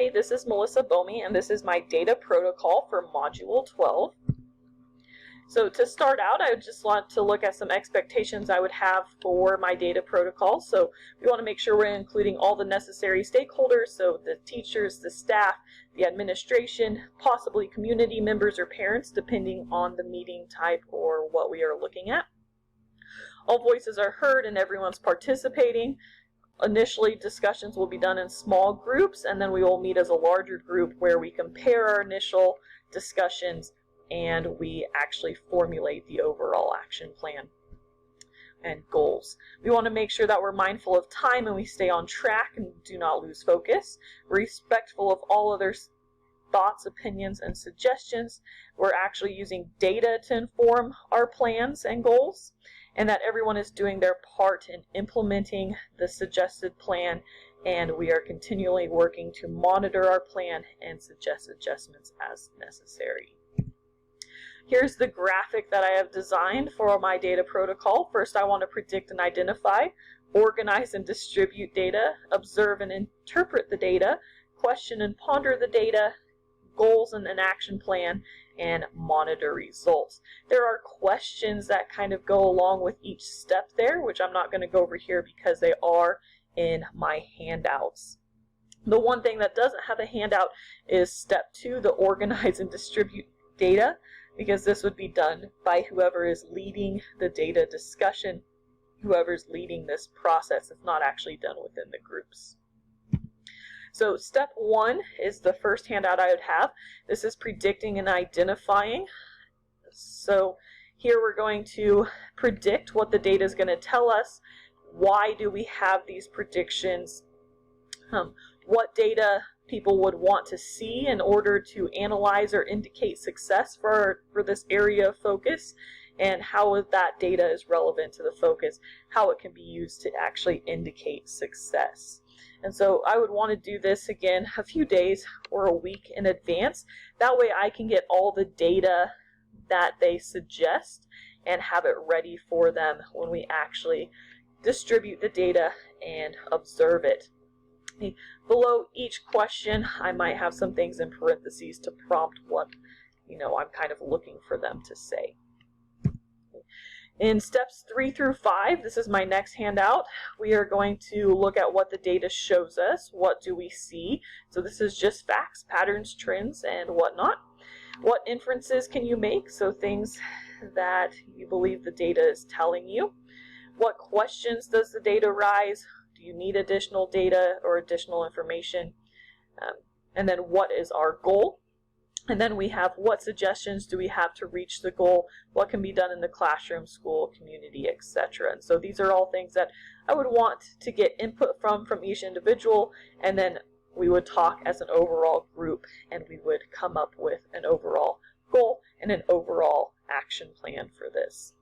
Hey, this is Melissa Bohme, and this is my data protocol for Module 12. So to start out, I just want to look at some expectations I would have for my data protocol. So we want to make sure we're including all the necessary stakeholders, so the teachers, the staff, the administration, possibly community members or parents, depending on the meeting type or what we are looking at. All voices are heard and everyone's participating. Initially, discussions will be done in small groups, and then we will meet as a larger group where we compare our initial discussions and we actually formulate the overall action plan and goals. We want to make sure that we're mindful of time and we stay on track and do not lose focus. We're respectful of all others' thoughts, opinions, and suggestions. We're actually using data to inform our plans and goals, and that everyone is doing their part in implementing the suggested plan, and we are continually working to monitor our plan and suggest adjustments as necessary. Here's the graphic that I have designed for my data protocol. First, I want to predict and identify, organize and distribute data, observe and interpret the data, question and ponder the data, goals and an action plan, and monitor results. There are questions that kind of go along with each step there, which I'm not going to go over here because they are in my handouts. The one thing that doesn't have a handout is step 2, the organize and distribute data, because this would be done by whoever is leading the data discussion, whoever's leading this process. It's not actually done within the groups. So step 1 is the first handout I would have. This is predicting and identifying. So here we're going to predict what the data is going to tell us. Why do we have these predictions? What data people would want to see in order to analyze or indicate success for this area of focus, and how that data is relevant to the focus, how it can be used to actually indicate success. And so I would want to do this again a few days or a week in advance. That way I can get all the data that they suggest and have it ready for them when we actually distribute the data and observe it. Below each question, I might have some things in parentheses to prompt what, I'm kind of looking for them to say. In steps 3 through 5, this is my next handout, we are going to look at what the data shows us. What do we see? So this is just facts, patterns, trends, and whatnot. What inferences can you make? So things that you believe the data is telling you. What questions does the data raise? Do you need additional data or additional information? And then what is our goal? And then we have what suggestions do we have to reach the goal? What can be done in the classroom, school, community, etc. And so these are all things that I would want to get input from each individual, and then we would talk as an overall group and we would come up with an overall goal and an overall action plan for this.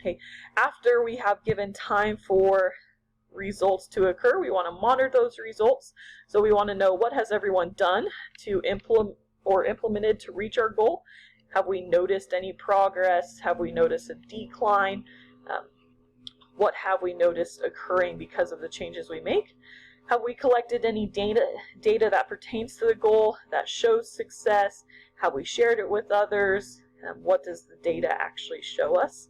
Okay. After we have given time for results to occur, we want to monitor those results. So we want to know what has everyone done to implemented to reach our goal. Have we noticed any progress? Have we noticed a decline? What have we noticed occurring because of the changes we make? Have we collected any data that pertains to the goal that shows success? Have we shared it with others? What does the data actually show us?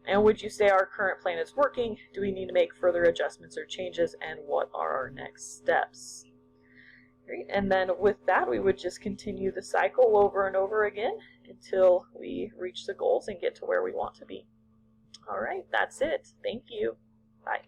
And would you say our current plan is working? Do we need to make further adjustments or changes? And what are our next steps? Great. And then with that, we would just continue the cycle over and over again until we reach the goals and get to where we want to be. All right, that's it. Thank you. Bye.